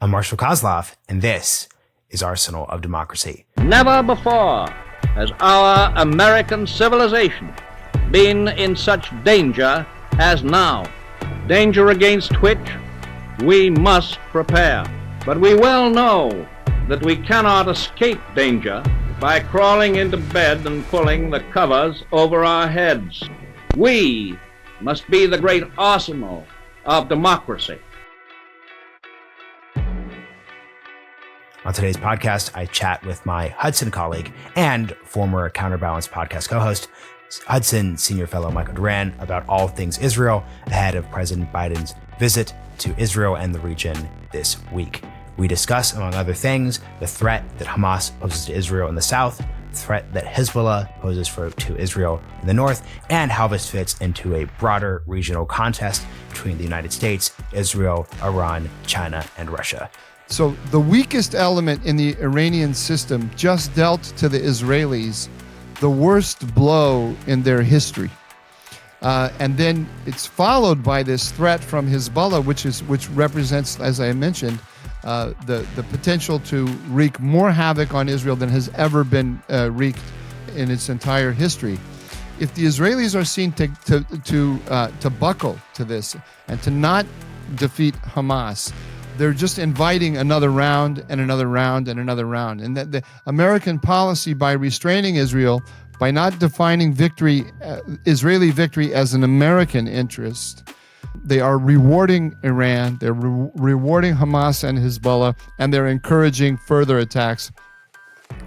I'm Marshall Kozlov, and this is Arsenal of Democracy. Never before has our American civilization been in such danger as now. Danger against which we must prepare. But we well know that we cannot escape danger by crawling into bed and pulling the covers over our heads. We must be the great arsenal of democracy. On today's podcast, I chat with my Hudson colleague and former Counterbalance podcast co-host, Hudson Senior Fellow Michael Doran, about all things Israel ahead of President Biden's visit to Israel and the region this week. We discuss, among other things, the threat that Hamas poses to Israel in the south, the threat that Hezbollah poses to Israel in the north, and how this fits into a broader regional contest between the United States, Israel, Iran, China, and Russia. So the weakest element in the Iranian system just dealt to the Israelis the worst blow in their history. And then it's followed by this threat from Hezbollah, which represents, as I mentioned, the potential to wreak more havoc on Israel than has ever been wreaked in its entire history. If the Israelis are seen to buckle to this and to not defeat Hamas, they're just inviting another round and another round and another round. And that the American policy, by restraining Israel, by not defining victory, Israeli victory, as an American interest, they are rewarding Iran, they're rewarding Hamas and Hezbollah, and they're encouraging further attacks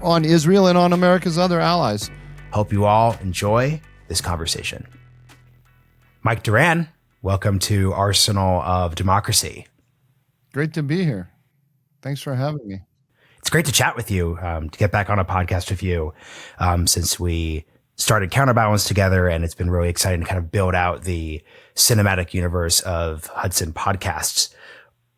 on Israel and on America's other allies. Hope you all enjoy this conversation. Mike Doran, welcome to Arsenal of Democracy. Great to be here. Thanks for having me. It's great to chat with you, to get back on a podcast with you, since we started Counterbalance together, and it's been really exciting to kind of build out the cinematic universe of Hudson podcasts.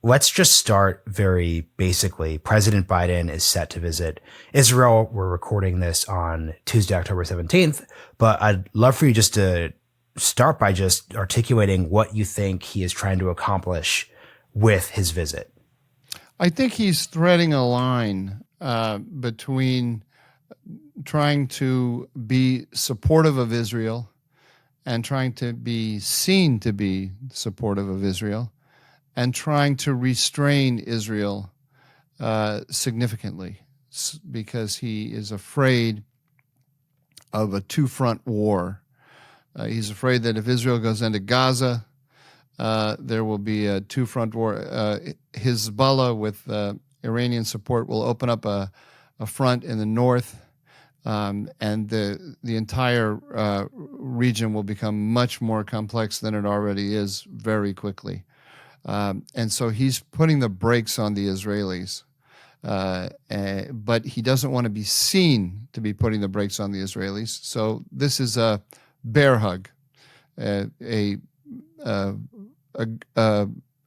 Let's just start very basically. President Biden is set to visit Israel. We're recording this on Tuesday, October 17th, but I'd love for you just to start by just articulating what you think he is trying to accomplish with his visit. I think he's threading a line between trying to be supportive of Israel and trying to be seen to be supportive of Israel, and trying to restrain Israel significantly, because he is afraid of a two-front war. He's afraid that if Israel goes into Gaza, there will be a two-front war. Hezbollah, with Iranian support, will open up a front in the north, and the entire region will become much more complex than it already is very quickly. And so he's putting the brakes on the Israelis, but he doesn't want to be seen to be putting the brakes on the Israelis. So this is a bear hug, a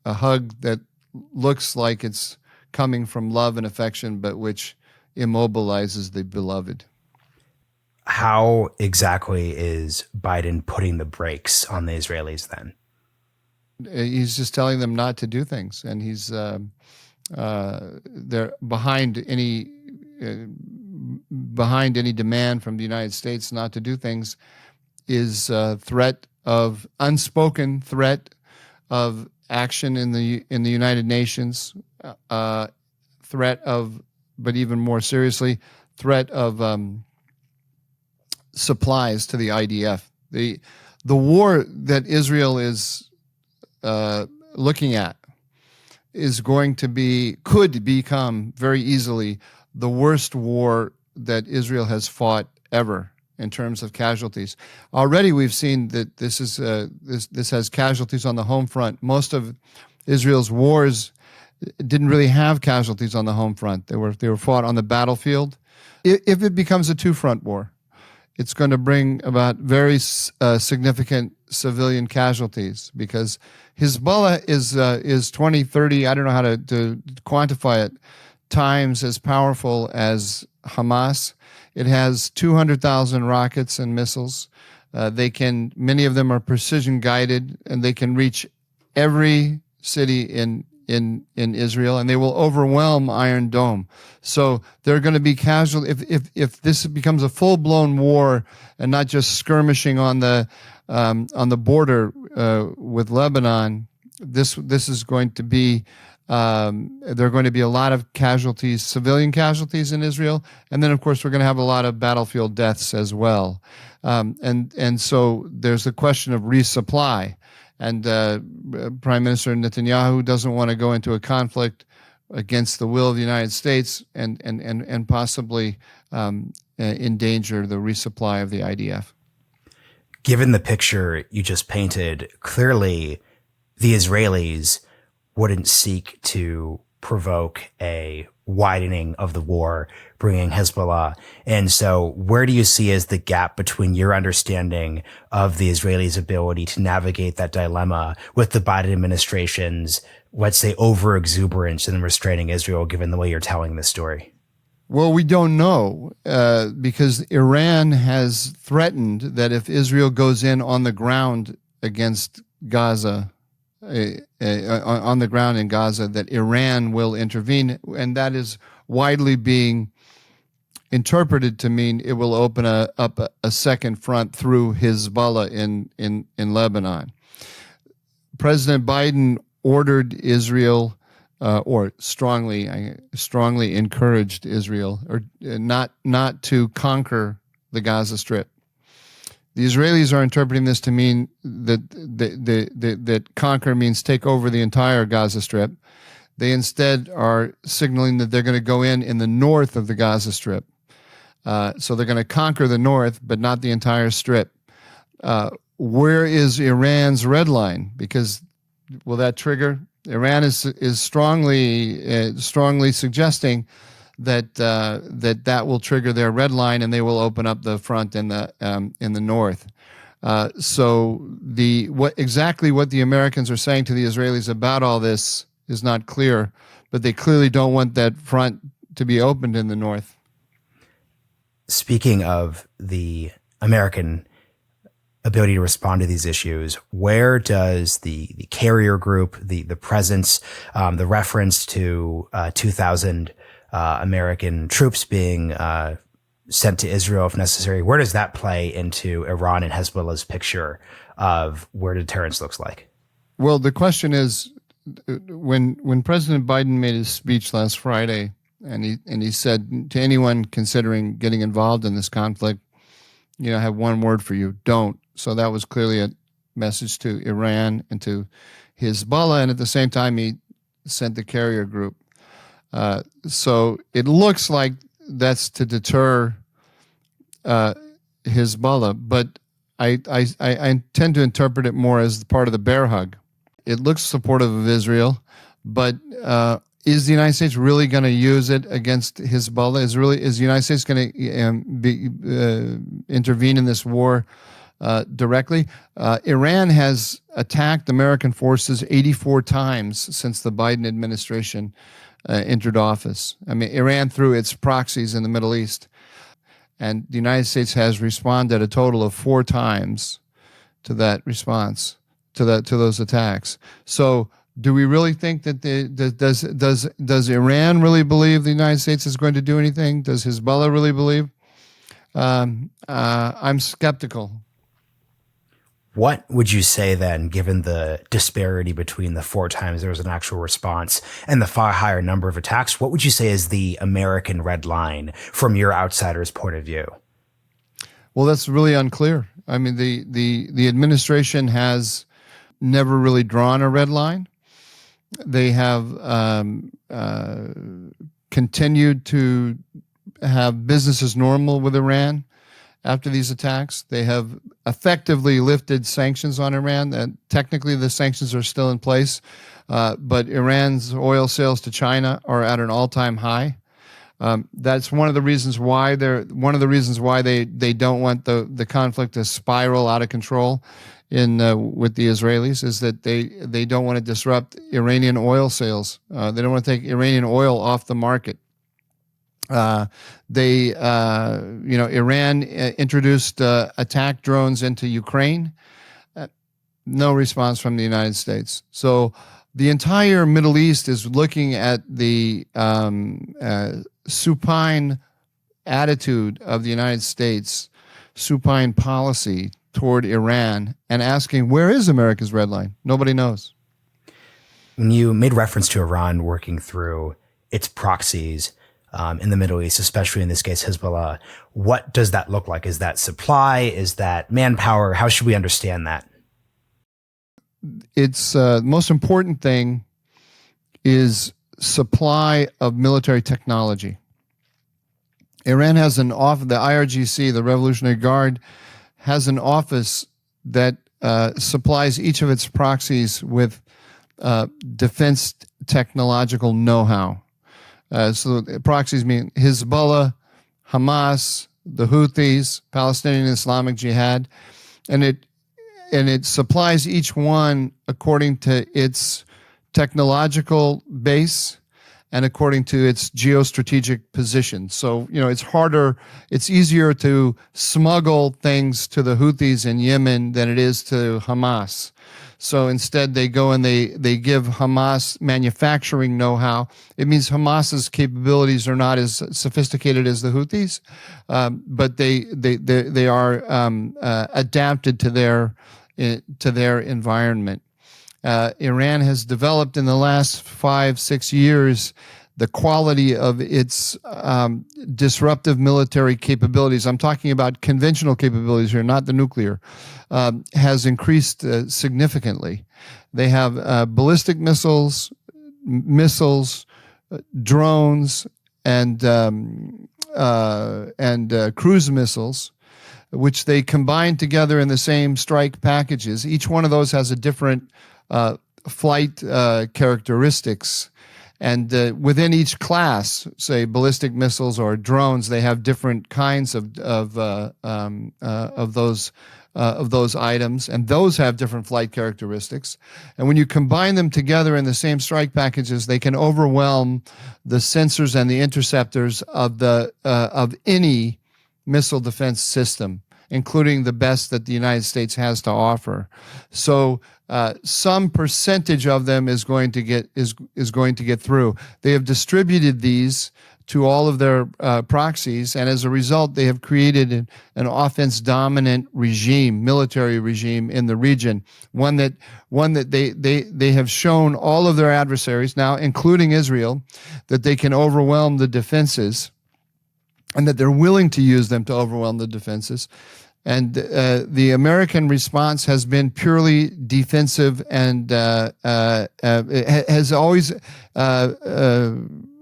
hug that looks like it's coming from love and affection, but which immobilizes the beloved. How exactly is Biden putting the brakes on the Israelis then? He's just telling them not to do things, and he's they're behind any demand from the United States not to do things is a threat of unspoken threat of action in the United Nations, threat of, but even more seriously, threat of supplies to the IDF. The war that Israel is looking at is could become very easily the worst war that Israel has fought ever in terms of casualties. Already we've seen that this has casualties on the home front. Most of Israel's wars didn't really have casualties on the home front. They were fought on the battlefield. If it becomes a two-front war, it's going to bring about very significant civilian casualties, because Hezbollah is 20, 30, I don't know how to quantify it, times as powerful as Hamas. It has 200,000 rockets and missiles. Many of them are precision guided, and they can reach every city in in Israel, and they will overwhelm Iron Dome. So there are going to be casualties if this becomes a full blown war and not just skirmishing on the border with Lebanon. This is going to be there are going to be a lot of casualties, civilian casualties in Israel, and then of course we're going to have a lot of battlefield deaths as well. And so there's the question of resupply. And Prime Minister Netanyahu doesn't want to go into a conflict against the will of the United States and possibly endanger the resupply of the IDF. Given the picture you just painted, clearly the Israelis wouldn't seek to provoke a widening of the war, bringing Hezbollah. And so where do you see as the gap between your understanding of the Israelis' ability to navigate that dilemma with the Biden administration's, let's say, over-exuberance in restraining Israel, given the way you're telling this story? Well, we don't know because Iran has threatened that if Israel goes in on the ground against Gaza, on the ground in Gaza, that Iran will intervene, and that is widely being interpreted to mean it will open up a second front through Hezbollah in Lebanon. President Biden ordered Israel, or strongly encouraged Israel, or not to conquer the Gaza Strip. The Israelis are interpreting this to mean that conquer means take over the entire Gaza Strip. They instead are signaling that they're going to go in the north of the Gaza Strip. So they're going to conquer the north, but not the entire strip. Where is Iran's red line? Because will that trigger? Iran is strongly suggesting that will trigger their red line, and they will open up the front in the north. So what the Americans are saying to the Israelis about all this is not clear, but they clearly don't want that front to be opened in the north. Speaking of the American ability to respond to these issues, where does the carrier group, the presence, the reference to 2,000 American troops being sent to Israel if necessary, where does that play into Iran and Hezbollah's picture of where deterrence looks like? Well, the question is, when President Biden made his speech last Friday, and he said to anyone considering getting involved in this conflict, I have one word for you: don't. So that was clearly a message to Iran and to Hezbollah, and at the same time he sent the carrier group. So it looks like that's to deter Hezbollah, but I tend to interpret it more as part of the bear hug. It looks supportive of Israel, but is the United States really going to use it against Hezbollah? Is the United States going to intervene in this war directly? Iran has attacked American forces 84 times since the Biden administration entered office. I mean, Iran threw its proxies in the Middle East, and the United States has responded a total of 4 times to that response, to those attacks. So, do we really think that does Iran really believe the United States is going to do anything? Does Hezbollah really believe? I'm skeptical. What would you say then, given the disparity between the 4 times there was an actual response and the far higher number of attacks? What would you say is the American red line from your outsider's point of view? Well, that's really unclear. I mean, the administration has never really drawn a red line. They have continued to have business as normal with Iran after these attacks. They have effectively lifted sanctions on Iran. And technically, the sanctions are still in place, but Iran's oil sales to China are at an all-time high. That's one of the reasons why they don't want the conflict to spiral out of control with the Israelis, is that they don't want to disrupt Iranian oil sales. They don't want to take Iranian oil off the market. Iran introduced attack drones into Ukraine. No response from the United States. So the entire Middle East is looking at the supine attitude of the United States, supine policy toward Iran, and asking, where is America's red line? Nobody knows. When you made reference to Iran working through its proxies in the Middle East, especially in this case, Hezbollah, what does that look like? Is that supply? Is that manpower? How should we understand that? It's the most important thing is supply of military technology. Iran has an office, the IRGC, the Revolutionary Guard, has an office that supplies each of its proxies with defense technological know-how. So proxies mean Hezbollah, Hamas, the Houthis, Palestinian Islamic Jihad, and it supplies each one according to its technological base and according to its geostrategic position. So, it's easier to smuggle things to the Houthis in Yemen than it is to Hamas. So instead they go and they give Hamas manufacturing know-how. It means Hamas's capabilities are not as sophisticated as the Houthis, but they are adapted to their environment. Iran has developed in the last 5-6 years the quality of its disruptive military capabilities. I'm talking about conventional capabilities here, not the nuclear, has increased significantly. They have ballistic missiles, drones, and cruise missiles, which they combine together in the same strike packages. Each one of those has a different flight characteristics. And within each class, say ballistic missiles or drones, they have different kinds of those items, and those have different flight characteristics. And when you combine them together in the same strike packages, they can overwhelm the sensors and the interceptors of any missile defense system, including the best that the United States has to offer. So some percentage of them is going to get through. They have distributed these to all of their proxies, and as a result, they have created an offense-dominant regime, military regime in the region. One that they have shown all of their adversaries now, including Israel, that they can overwhelm the defenses, and that they're willing to use them to overwhelm the defenses. And the American response has been purely defensive and has always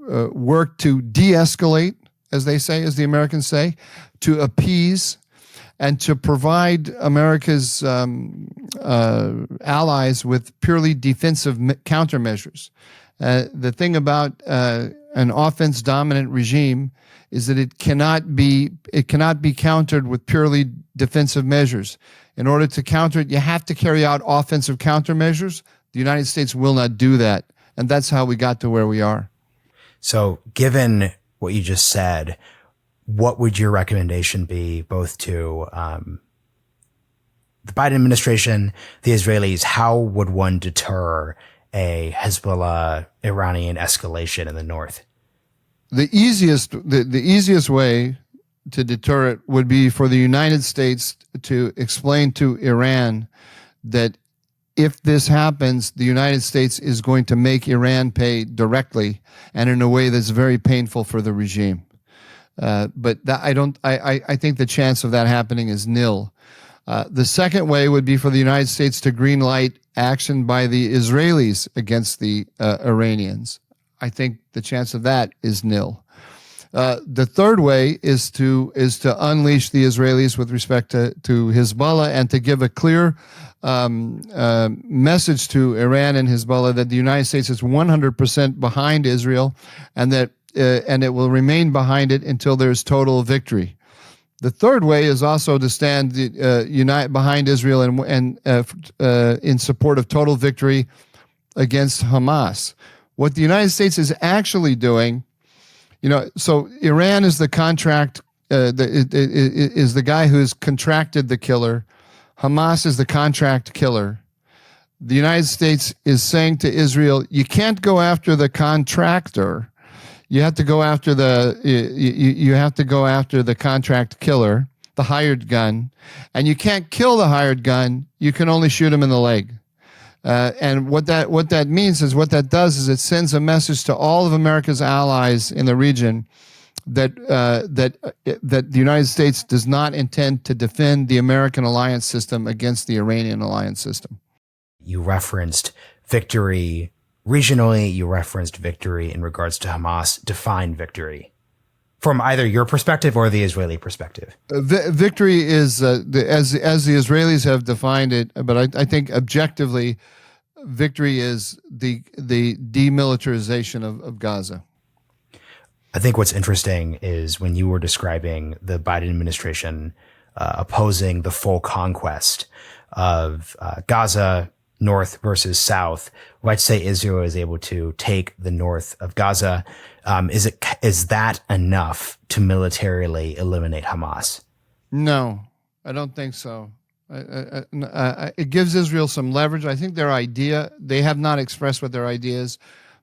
worked to de-escalate, as the Americans say, to appease, and to provide America's allies with purely defensive countermeasures. The thing about an offense-dominant regime is that it cannot be countered with purely defensive measures. In order to counter it, you have to carry out offensive countermeasures. The United States will not do that, and that's how we got to where we are. So, given what you just said, what would your recommendation be, both to the Biden administration, the Israelis? How would one deter a Hezbollah Iranian escalation in the north? The easiest way to deter it would be for the United States to explain to Iran that if this happens, the United States is going to make Iran pay directly and in a way that's very painful for the regime. But I think the chance of that happening is nil. The second way would be for the United States to greenlight action by the Israelis against the Iranians. I think the chance of that is nil. The third way is to unleash the Israelis with respect to Hezbollah, and to give a clear message to Iran and Hezbollah that the United States is 100% behind Israel, and that and it will remain behind it until there's total victory. The third way is also to stand unite behind Israel and in support of total victory against Hamas. What the United States is actually doing, so Iran is the contract, is the guy who's contracted the killer. Hamas is the contract killer. the United States is saying to Israel, you can't go after the contractor. You have to go after you have to go after the contract killer, the hired gun, and you can't kill the hired gun. You can only shoot him in the leg. And what that means is, what that does is it sends a message to all of America's allies in the region that the United States does not intend to defend the American alliance system against the Iranian alliance system. You referenced victory regionally. You referenced victory in regards to Hamas. Define victory from either your perspective or the Israeli perspective. Victory is, as the Israelis have defined it, but I think objectively, victory is the demilitarization of Gaza. I think what's interesting is when you were describing the Biden administration opposing the full conquest of Gaza, north versus south. Let's say Israel is able to take the north of Gaza. Is that enough to militarily eliminate Hamas? No, I don't think so. It gives Israel some leverage. I think they have not expressed what their idea is,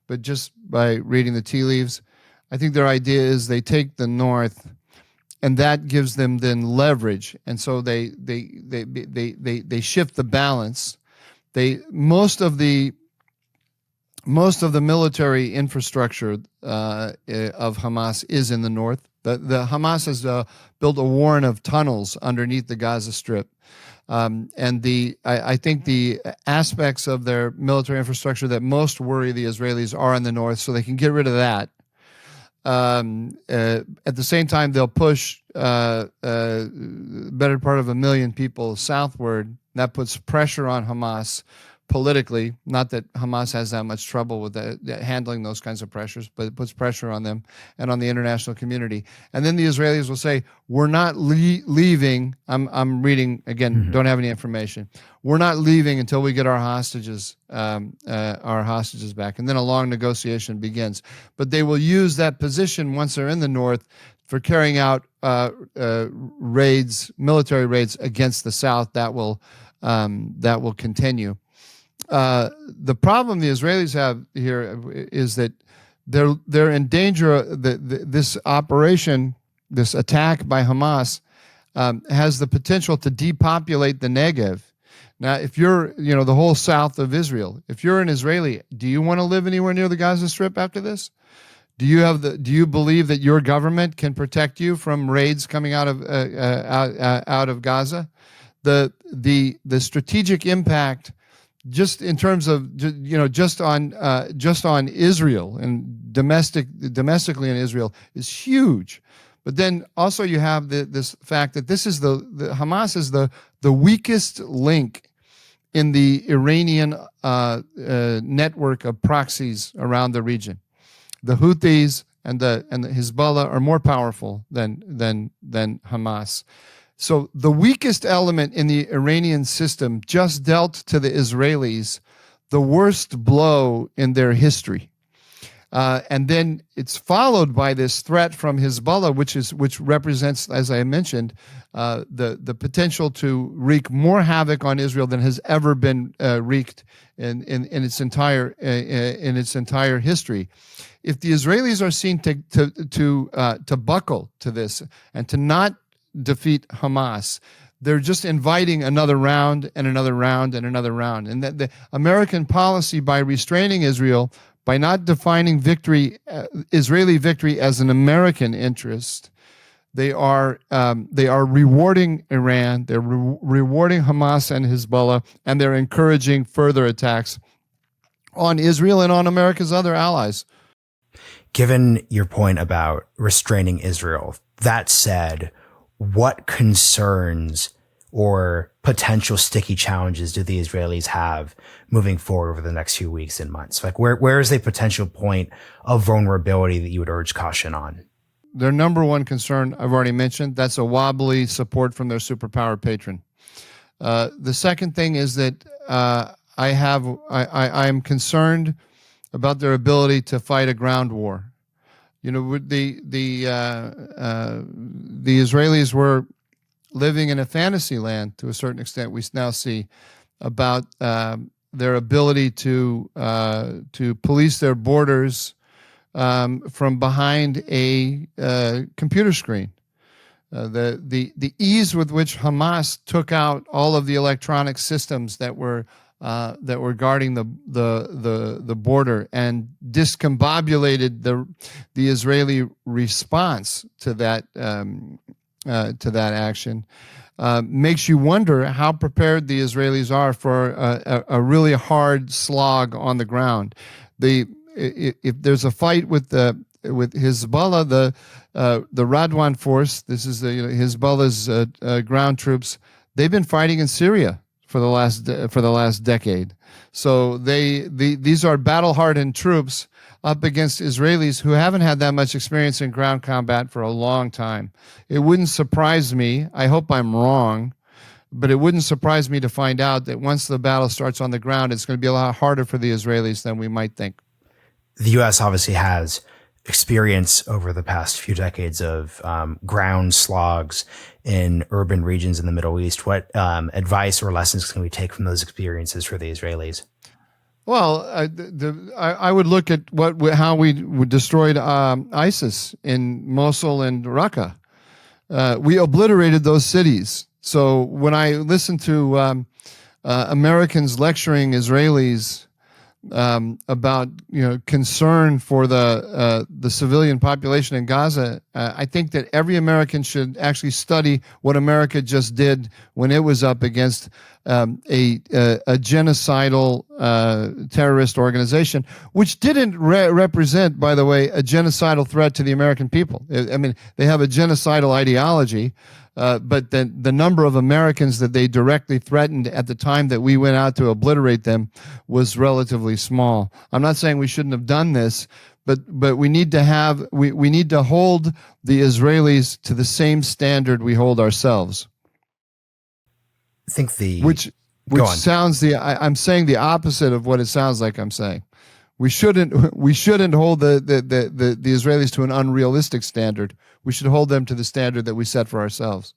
but just by reading the tea leaves, I think their idea is they take the north, and that gives them then leverage, and so they shift the balance. Most of the military infrastructure of Hamas is in the north. The Hamas has built a warren of tunnels underneath the Gaza Strip, and I think the aspects of their military infrastructure that most worry the Israelis are in the north, so they can get rid of that. At the same time, they'll push better part of 1 million people southward. That puts pressure on Hamas politically. Not that Hamas has that much trouble with handling those kinds of pressures, but it puts pressure on them and on the international community. And then the Israelis will say, "We're not leaving." I'm reading again. Don't have any information. We're not leaving until we get our hostages back, and then a long negotiation begins. But they will use that position once they're in the north for carrying out military raids against the south. That will continue. The problem the Israelis have here is that they're in danger. This operation, this attack by Hamas, has the potential to depopulate the Negev. Now, if you're, the whole south of Israel, if you're an Israeli, do you want to live anywhere near the Gaza Strip after this? Do you believe that your government can protect you from raids coming out of Gaza? The strategic impact, just in terms of just on Israel and domestically in Israel, is huge. But then also you have this fact that this is the Hamas is the weakest link in the Iranian network of proxies around the region. The Houthis and the Hezbollah are more powerful than Hamas. So the weakest element in the Iranian system just dealt to the Israelis the worst blow in their history. And then it's followed by this threat from Hezbollah, which represents, as I mentioned, the potential to wreak more havoc on Israel than has ever been wreaked in its entire history. If the Israelis are seen to buckle to this and to not defeat Hamas, they're just inviting another round and another round and another round. And that the American policy, by restraining Israel, by not defining Israeli victory as an American interest, they are rewarding Iran, they're rewarding Hamas and Hezbollah, and they're encouraging further attacks on Israel and on America's other allies. Given your point about restraining Israel, that said, what concerns or potential sticky challenges do the Israelis have moving forward over the next few weeks and months? Like where is the potential point of vulnerability that you would urge caution on? Their number one concern, I've already mentioned, that's a wobbly support from their superpower patron. The second thing is that I am concerned about their ability to fight a ground war. The Israelis were living in a fantasy land to a certain extent. We now see about their ability to police their borders from behind a computer screen. The ease with which Hamas took out all of the electronic systems that were guarding the border and discombobulated the Israeli response to that action makes you wonder how prepared the Israelis are for a really hard slog on the ground. If there's a fight with Hezbollah, the Radwan force, this is Hezbollah's ground troops, they've been fighting in Syria for the last decade. So these are battle-hardened troops up against Israelis who haven't had that much experience in ground combat for a long time. It wouldn't surprise me, I hope I'm wrong, but it wouldn't surprise me to find out that once the battle starts on the ground, it's going to be a lot harder for the Israelis than we might think. The U.S. obviously has experience over the past few decades of ground slogs in urban regions in the Middle East. What advice or lessons can we take from those experiences for the Israelis? Well, I would look at how we destroyed ISIS in Mosul and Raqqa. We obliterated those cities. So when I listen to Americans lecturing Israelis about concern for the civilian population in Gaza, I think that every American should actually study what America just did when it was up against a genocidal terrorist organization, which didn't represent, by the way, a genocidal threat to the American people. I mean, they have a genocidal ideology. But the number of Americans that they directly threatened at the time that we went out to obliterate them was relatively small. I'm not saying we shouldn't have done this, but we need to we need to hold the Israelis to the same standard we hold ourselves. I think which sounds I'm saying the opposite of what it sounds like I'm saying. We shouldn't hold the Israelis to an unrealistic standard. We should hold them to the standard that we set for ourselves.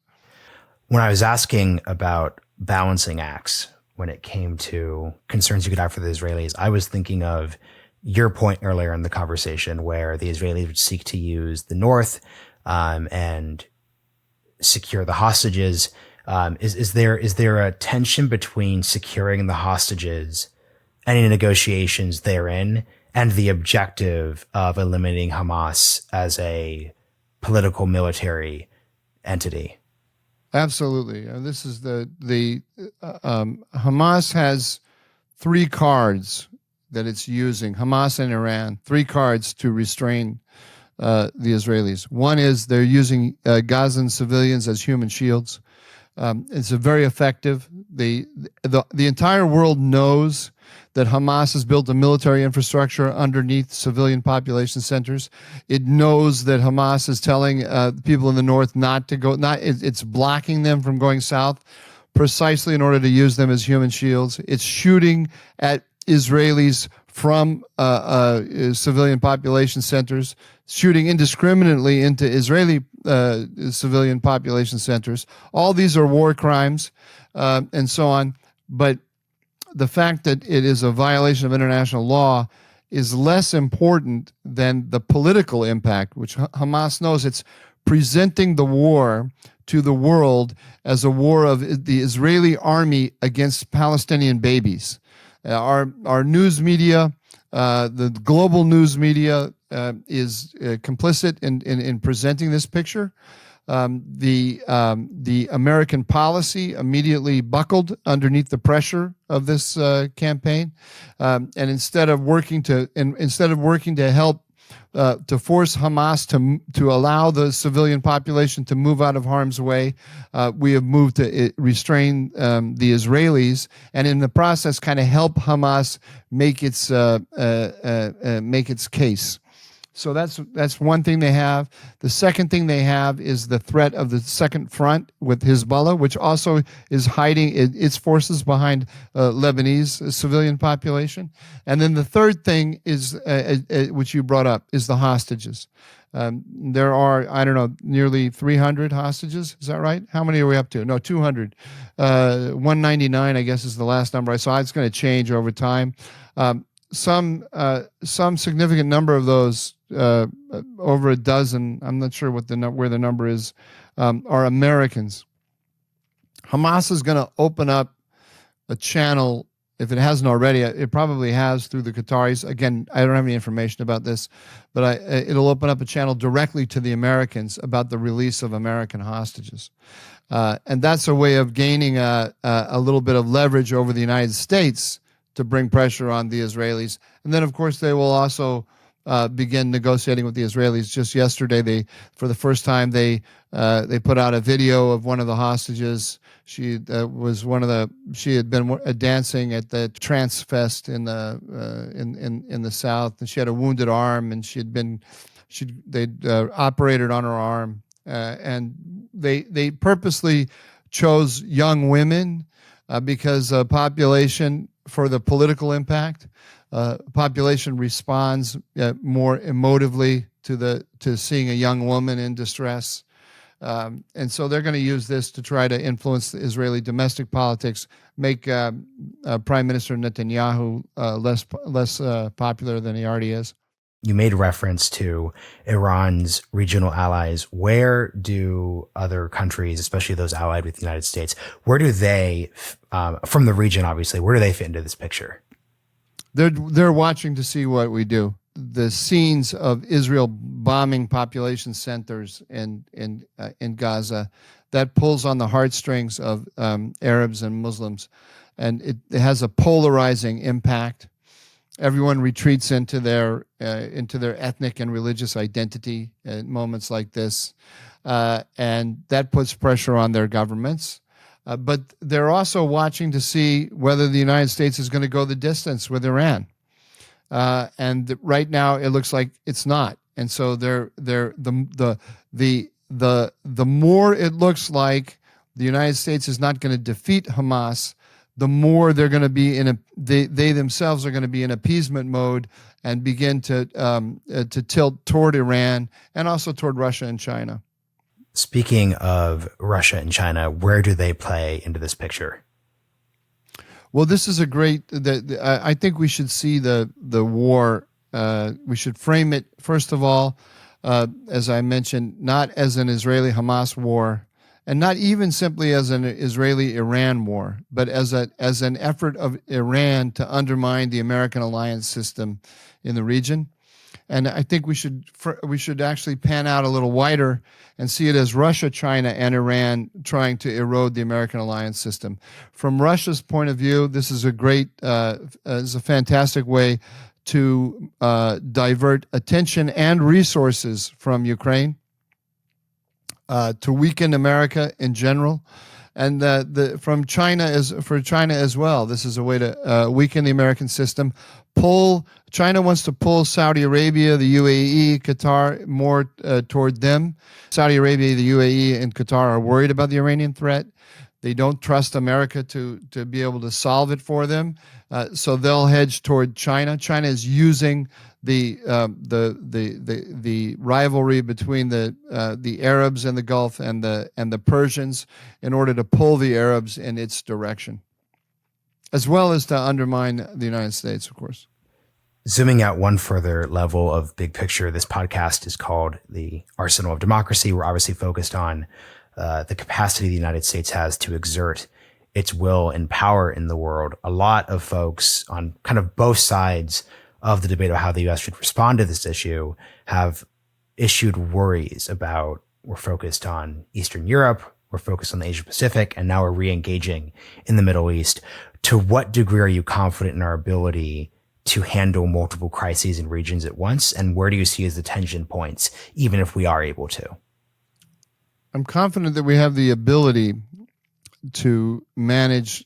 When I was asking about balancing acts, when it came to concerns you could have for the Israelis, I was thinking of your point earlier in the conversation where the Israelis would seek to use the North and secure the hostages. Is there a tension between securing the hostages, any negotiations therein, and the objective of eliminating Hamas as a political military entity? Absolutely. This is Hamas has three cards that it's using. Hamas and Iran, three cards to restrain the Israelis. One is they're using Gazan civilians as human shields. It's very effective. The entire world knows that Hamas has built a military infrastructure underneath civilian population centers. It knows that Hamas is telling people in the north not to go. It's blocking them from going south, precisely in order to use them as human shields. It's shooting at Israelis from civilian population centers, shooting indiscriminately into Israeli civilian population centers. All these are war crimes and so on. But the fact that it is a violation of international law is less important than the political impact, which Hamas knows. It's presenting the war to the world as a war of the Israeli army against Palestinian babies. Our news media, the global news media, is complicit in presenting this picture. The American policy immediately buckled underneath the pressure of this campaign, and instead of working to help to force Hamas to allow the civilian population to move out of harm's way, we have moved to restrain the Israelis, and in the process, kind of help Hamas make its case. So that's one thing they have. The second thing they have is the threat of the second front with Hezbollah, which also is hiding its forces behind Lebanese civilian population. And then the third thing is, which you brought up, is the hostages. There are, I don't know, nearly 300 hostages. Is that right? How many are we up to? No, 200. 199, I guess, is the last number I saw. It's going to change over time. Some significant number of those, over a dozen, I'm not sure where the number is, are Americans. Hamas is going to open up a channel, if it hasn't already. It probably has, through the Qataris. Again, I don't have any information about this, but it'll open up a channel directly to the Americans about the release of American hostages. And that's a way of gaining a little bit of leverage over the United States to bring pressure on the Israelis. And then, of course, they will also begin negotiating with the Israelis. Just yesterday, for the first time, they put out a video of one of the hostages. She had been dancing at the trance fest in the south, and she had a wounded arm, and they'd operated on her arm, and they purposely chose young women because population, for the political impact, population responds more emotively to seeing a young woman in distress, and so they're going to use this to try to influence the Israeli domestic politics, make Prime Minister Netanyahu less popular than he already is. You made reference to Iran's regional allies. Where do other countries, especially those allied with the United States, where do they, from the region, obviously, where do they fit into this picture? They're watching to see what we do. The scenes of Israel bombing population centers in Gaza, that pulls on the heartstrings of Arabs and Muslims, and it has a polarizing impact. Everyone retreats into their ethnic and religious identity at moments like this, and that puts pressure on their governments. But they're also watching to see whether the United States is going to go the distance with Iran, and right now it looks like it's not. And so the more it looks like the United States is not going to defeat Hamas, the more they're going to be they themselves are going to be in appeasement mode and begin to tilt toward Iran and also toward Russia and China. Speaking of Russia and China, where do they play into this picture? Well, this is a great. I think we should see the war. We should frame it, first of all, as I mentioned, not as an Israeli-Hamas war, and not even simply as an Israeli-Iran war, but as an effort of Iran to undermine the American alliance system in the region. And I think we should actually pan out a little wider and see it as Russia, China, and Iran trying to erode the American alliance system. From Russia's point of view, this is a fantastic way to divert attention and resources from Ukraine, to weaken America in general, and for China as well. This is a way to weaken the American system. China wants to pull Saudi Arabia, the UAE, Qatar more toward them. Saudi Arabia, the UAE, and Qatar are worried about the Iranian threat. They don't trust America to be able to solve it for them, so they'll hedge toward China. China is using the rivalry between the Arabs in the Gulf and the Persians in order to pull the Arabs in its direction, as well as to undermine the United States, of course. Zooming out one further level of big picture, this podcast is called The Arsenal of Democracy. We're obviously focused on the capacity the United States has to exert its will and power in the world. A lot of folks on kind of both sides of the debate about how the U.S. should respond to this issue have issued worries about, we're focused on Eastern Europe, we're focused on the Asia Pacific, and now we're re-engaging in the Middle East. To what degree are you confident in our ability to handle multiple crises and regions at once? And where do you see as the tension points, even if we are able to? I'm confident that we have the ability to manage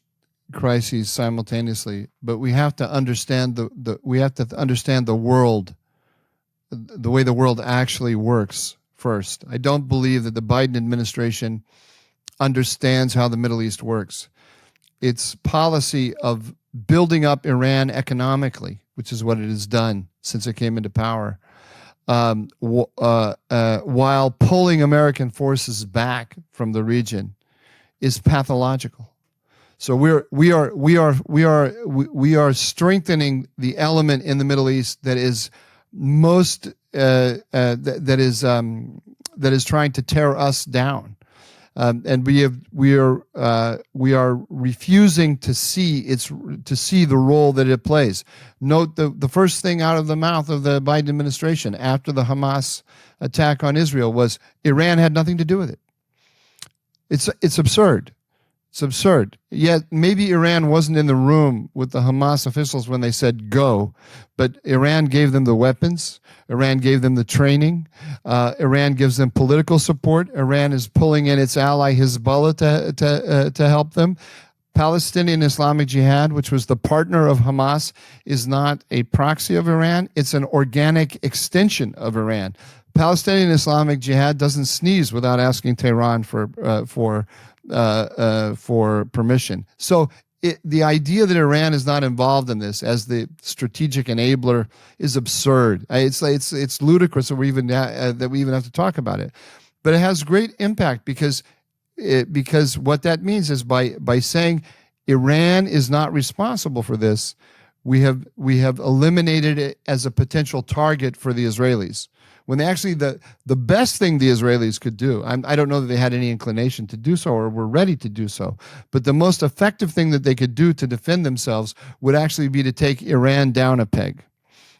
crises simultaneously, but we have to understand the world the world actually works first. I don't believe that the Biden administration understands how the Middle East works. Its policy of building up Iran economically, which is what it has done since it came into power, while pulling American forces back from the region, is pathological. So we are strengthening the element in the Middle East that is most that is trying to tear us down, and we are refusing to see the role that it plays. Note the first thing out of the mouth of the Biden administration after the Hamas attack on Israel was Iran had nothing to do with it. It's absurd. It's absurd. Yet maybe Iran wasn't in the room with the Hamas officials when they said go, but Iran gave them the weapons. Iran gave them the training. Iran gives them political support. Iran is pulling in its ally Hezbollah to help them. Palestinian Islamic Jihad, which was the partner of Hamas, is not a proxy of Iran. It's an organic extension of Iran. Palestinian Islamic Jihad doesn't sneeze without asking Tehran for permission. So the idea that Iran is not involved in this as the strategic enabler is absurd. It's ludicrous that we even have to talk about it. But it has great impact because what that means is by saying Iran is not responsible for this, we have eliminated it as a potential target for the Israelis. When they actually, the best thing the Israelis could do, I don't know that they had any inclination to do so or were ready to do so, but the most effective thing that they could do to defend themselves would actually be to take Iran down a peg.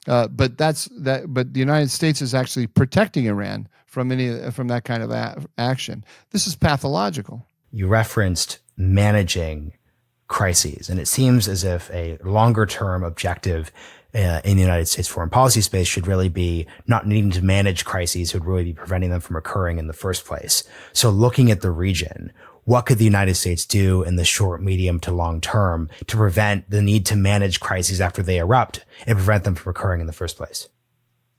But the United States is actually protecting Iran from that kind of action. This is pathological. You referenced managing crises, and it seems as if a longer-term objective in the United States foreign policy space should really be not needing to manage crises, would really be preventing them from occurring in the first place. So looking at the region, what could the United States do in the short, medium to long term to prevent the need to manage crises after they erupt and prevent them from occurring in the first place?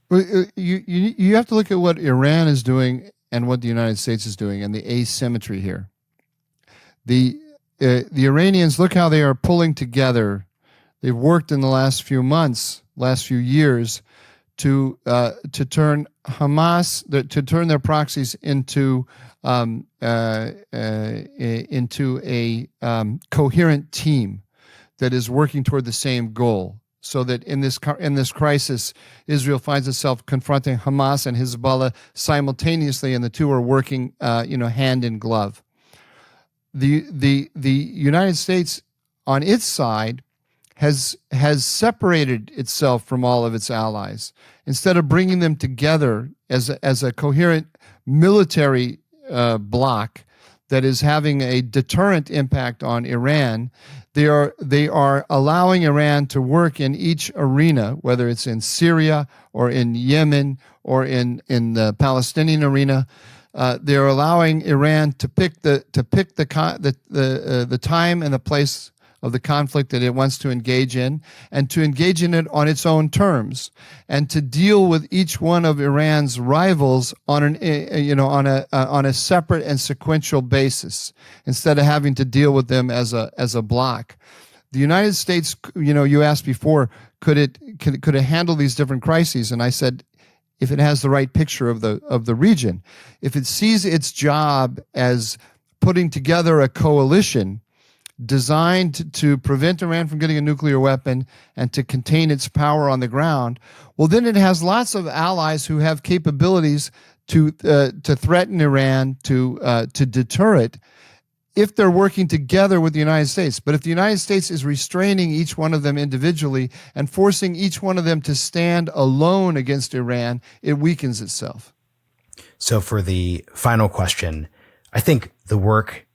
Well, you have to look at what Iran is doing and what the United States is doing and the asymmetry here. The Iranians, look how they are pulling together. They've worked in the last few months, last few years, to turn Hamas, to turn their proxies into a coherent team that is working toward the same goal. So that in this crisis, Israel finds itself confronting Hamas and Hezbollah simultaneously, and the two are working, hand in glove. The United States, on its side, has separated itself from all of its allies. Instead of bringing them together as a coherent military bloc that is having a deterrent impact on Iran, they are allowing Iran to work in each arena, whether it's in Syria or in Yemen or in the Palestinian arena. They are allowing Iran to pick the time and the place of the conflict that it wants to engage in, and to engage in it on its own terms, and to deal with each one of Iran's rivals on a separate and sequential basis, instead of having to deal with them as a block. The United States, you asked before, could it handle these different crises? And I said, if it has the right picture of the region, if it sees its job as putting together a coalition designed to prevent Iran from getting a nuclear weapon and to contain its power on the ground, well, then it has lots of allies who have capabilities to threaten Iran, to deter it, if they're working together with the United States. But if the United States is restraining each one of them individually and forcing each one of them to stand alone against Iran, it weakens itself. So for the final question, I think the work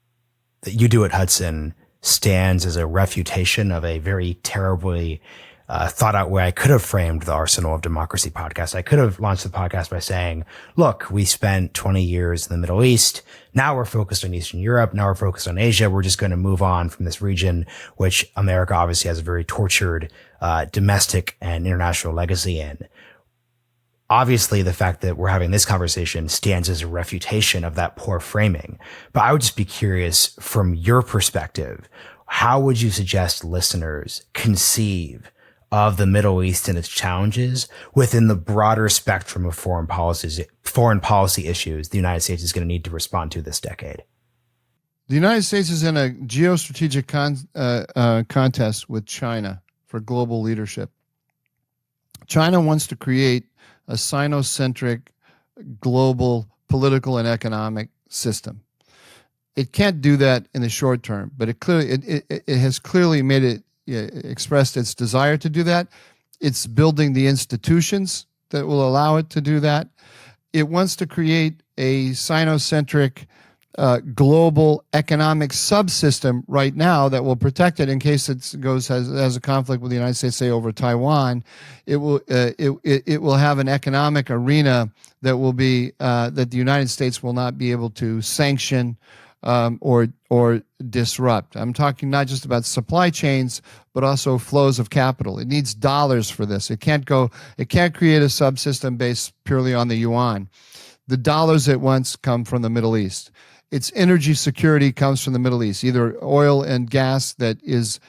that you do at Hudson stands as a refutation of a very terribly thought out way I could have framed the Arsenal of Democracy podcast. I could have launched the podcast by saying, look, we spent 20 years in the Middle East. Now we're focused on Eastern Europe. Now we're focused on Asia. We're just going to move on from this region, which America obviously has a very tortured domestic and international legacy in. Obviously, the fact that we're having this conversation stands as a refutation of that poor framing. But I would just be curious, from your perspective, how would you suggest listeners conceive of the Middle East and its challenges within the broader spectrum of foreign policy issues the United States is going to need to respond to this decade? The United States is in a geostrategic contest with China for global leadership. China wants to create a Sinocentric global political and economic system. It can't do that in the short term, but it has clearly made it expressed its desire to do that. It's building the institutions that will allow it to do that. It wants to create a Sinocentric global economic subsystem right now that will protect it in case it has a conflict with the United States, say over Taiwan. It will have an economic arena that will be that the United States will not be able to sanction or disrupt. I'm talking not just about supply chains, but also flows of capital. It needs dollars for this. It can't create a subsystem based purely on the yuan. The dollars it wants come from the Middle East. Its energy security comes from the Middle East, either oil and gas that is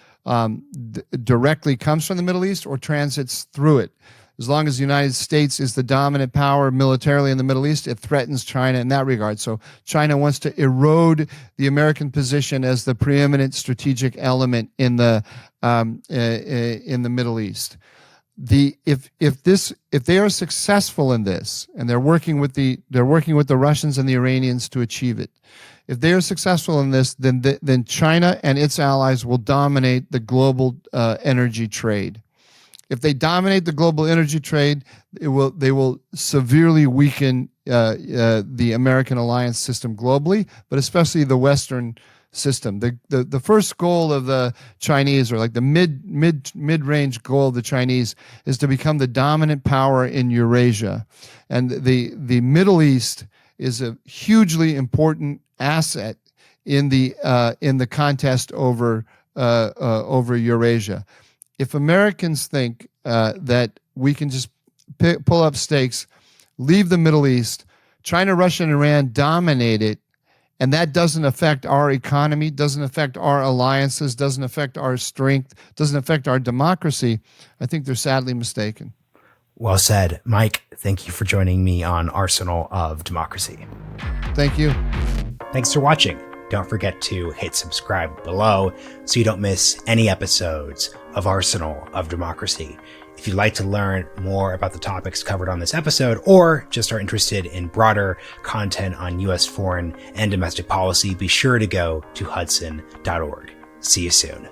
directly comes from the Middle East or transits through it. As long as the United States is the dominant power militarily in the Middle East, it threatens China in that regard. So China wants to erode the American position as the preeminent strategic element in the Middle East. If they are successful in this, and they're working with the Russians and the Iranians to achieve it, if they are successful in this, then China and its allies will dominate the global energy trade. If they dominate the global energy trade, they will severely weaken the American alliance system globally, but especially the Western system. The first goal of the Chinese, or like the mid-range goal of the Chinese, is to become the dominant power in Eurasia, and the Middle East is a hugely important asset in the contest over Eurasia. If Americans think that we can just pull up stakes, leave the Middle East, China, Russia, and Iran dominate it, and that doesn't affect our economy, doesn't affect our alliances, doesn't affect our strength, doesn't affect our democracy, I think they're sadly mistaken. Well said. Mike, thank you for joining me on Arsenal of Democracy. Thank you. Thanks for watching. Don't forget to hit subscribe below so you don't miss any episodes of Arsenal of Democracy. If you'd like to learn more about the topics covered on this episode, or just are interested in broader content on U.S. foreign and domestic policy, be sure to go to hudson.org. See you soon.